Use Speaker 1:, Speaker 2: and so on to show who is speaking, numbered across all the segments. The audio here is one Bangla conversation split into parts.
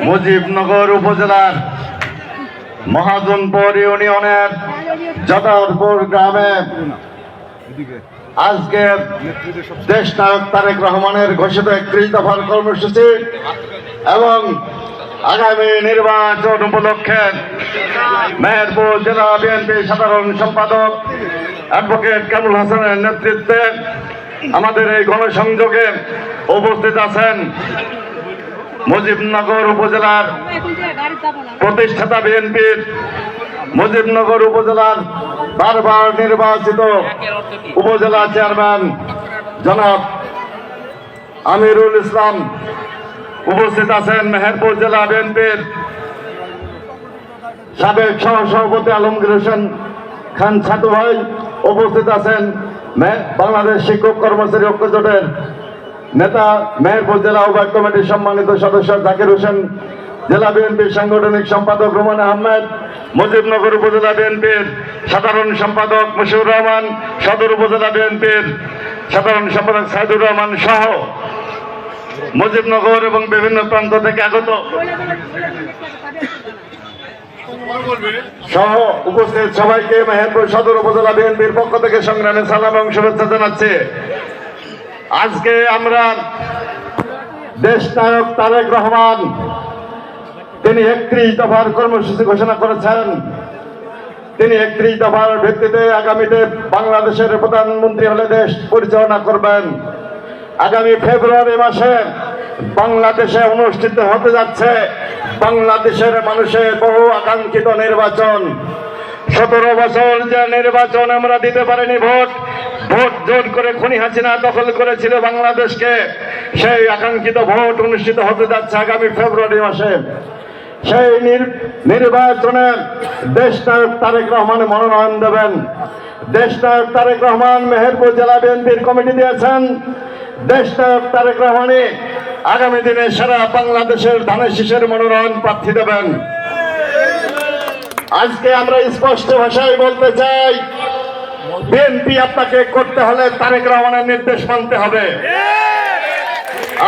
Speaker 1: মুজিবনগর উপজেলার মহাজনপুর ইউনিয়নের জদারপুর গ্রামে আজকে দেশ নায়ক তারেক রহমানের ঘোষিত 31 দফার কর্মসূচি এবং আগামী নির্বাচন উপলক্ষে মেহেরপুর জেলা বিএনপি সাধারণ সম্পাদক অ্যাডভোকেট কামরুল হাসানের নেতৃত্বে আমাদের এই গণসংযোগে উপস্থিত আছেন মুজিবনগর উপজেলার প্রতিষ্ঠাতা বিএনপির মুজিবনগর উপজেলার বারবার নির্বাচিত উপজেলা চেয়ারম্যান জনাব আমিরুল ইসলাম, উপস্থিত আছেন মেহেরপুর জেলা বিএনপির সাবেক সহসভাপতি আলমগীর হোসেন খান ছাতু ভাই, উপস্থিত আছেন বাংলাদেশ শিক্ষক কর্মচারী ঐক্য জোটের নেতা মেহেরপুর জেলা আহ্বায়ক কমিটির সম্মানিত সদস্য জাকির হোসেন, জেলা বিএনপির সাংগঠনিক সম্পাদক রুমান আহমেদ, মুজিবনগর উপজেলা বিএনপির সাধারণ সম্পাদক মশিউর রহমান, সদর উপজেলা বিএনপির সাধারণ সম্পাদক সাইদুর রহমান সহ মুজিবনগর এবং বিভিন্ন প্রান্ত থেকে আগত সহ উপস্থিত সবাইকে মেহেরপুর সদর উপজেলা বিএনপির পক্ষ থেকে সংগ্রামে সালাম এবং শুভেচ্ছা জানাচ্ছি। আজকে আমরা দেশ নায়ক তারেক রহমান তিনি 31 দফার কর্মসূচি ঘোষণা করেছেন। তিনি 31 দফার ভিত্তিতে আগামীতে বাংলাদেশের প্রধানমন্ত্রী হলে দেশ পরিচালনা করবেন। আগামী ফেব্রুয়ারি মাসে বাংলাদেশে অনুষ্ঠিত হতে যাচ্ছে বাংলাদেশের মানুষের বহু আকাঙ্ক্ষিত নির্বাচন। 17 বছর যে নির্বাচন আমরা দিতে পারিনি, ভোট জোর করে খুনি হাসিনা দখল করেছিল বাংলাদেশকে, সেই আকাঙ্ক্ষিত ভোট অনুষ্ঠিত হতে যাচ্ছে আগামী ফেব্রুয়ারি মাসে। সেই নির্বাচনে দেশ নায়ক তারেক রহমান মনোনয়ন দেবেন। দেশ নায়ক তারেক রহমান মেহেরপুর জেলা বিএনপির কমিটি দিয়েছেন। দেশ নায়ক তারেক রহমানই আগামী দিনে সারা বাংলাদেশের ধানের শীষের মনোনয়ন প্রার্থী দেবেন। আজকে আমরা স্পষ্ট ভাষায় বলতে চাই, বিএনপি আপনাকে করতে হলে তারেক রহমানের নির্দেশ মানতে হবে।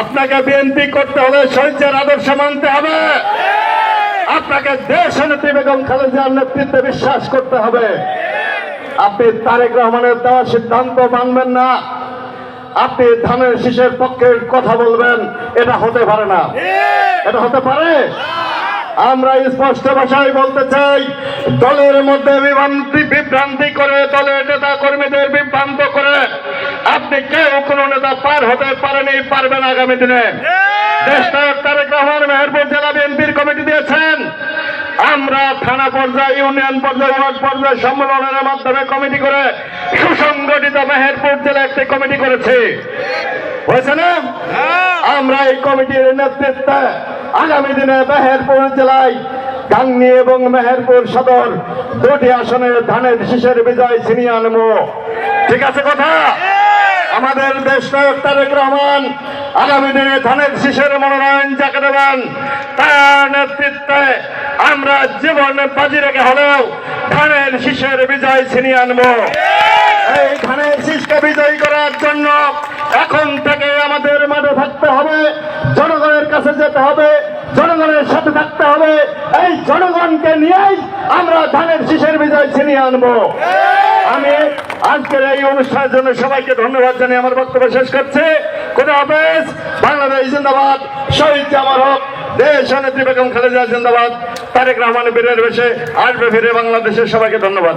Speaker 1: আপনাকে বিএনপি করতে হলে শহীদের আদর্শ মানতে হবে। আপনাকে দেশ নেত্রী বেগম খালেদার নেতৃত্বে বিশ্বাস করতে হবে। আপনি তারেক রহমানের দেওয়া সিদ্ধান্ত মানবেন না, আপনি ধানের শীষের পক্ষে কথা বলবেন, এটা হতে পারে না। এটা হতে পারে? আমরা স্পষ্ট ভাষায় বলতে চাই, দলের মধ্যে বিভ্রান্তি করে, দলের নেতা কর্মীদের বিভ্রান্ত করে আপনি কেউ কোনো নেতা পার হতে পারেনি, পারবেন আগামী দিনে। দেশ নায়ক তারেক রহমান মেহেরপুর জেলা বিএনপির কমিটি দিয়েছেন। আমরা থানা পর্যায়ে, ইউনিয়ন পর্যায়ে, ওয়ার্ড পর্যায়ে সম্মেলনের মাধ্যমে কমিটি করে সুসংগঠিত মেহেরপুর জেলা একটি কমিটি করেছি, হয়েছে না? আমরা এই কমিটির নেতৃত্বে আগামী দিনে মেহেরপুর জেলায় গাংনী এবং মেহেরপুর সদর 2টি আসনের ধানের শীষের বিজয় ছিনিয়ে আনবো। ঠিক আছে কথা? আমাদের দেশ নায়ক তারেক রহমান আগামী দিনে ধানের শীষের মনোনয়ন যাকে দেবেন তার নেতৃত্বে আমরা জীবন বাজি রেখে হলেও ধানের শীষের বিজয় ছিনিয়ে আনবো। এই ধানের শীষকে বিজয়ী করার জন্য এখন থেকে আমাদের মাঠে থাকতে হবে, জনগণের কাছে যেতে হবে, জনগণের সাথে থাকতে হবে। এই জনগণকে নিয়েই আমরা ধানের শীষের বিজয় ছিনিয়ে আনবো। আমি আজকের এই অনুষ্ঠানের জন্য সবাইকে ধন্যবাদ জানিয়ে আমার বক্তব্য শেষ করছি। খোদা হাফেজ। বাংলাদেশ জিন্দাবাদ। শহীদ জামার হক। দেশ নেত্রী বেগম খালেদা জিন্দাবাদ। তারেক রহমান বীরের বেশে আসবে ফিরে বাংলাদেশের। সবাইকে ধন্যবাদ।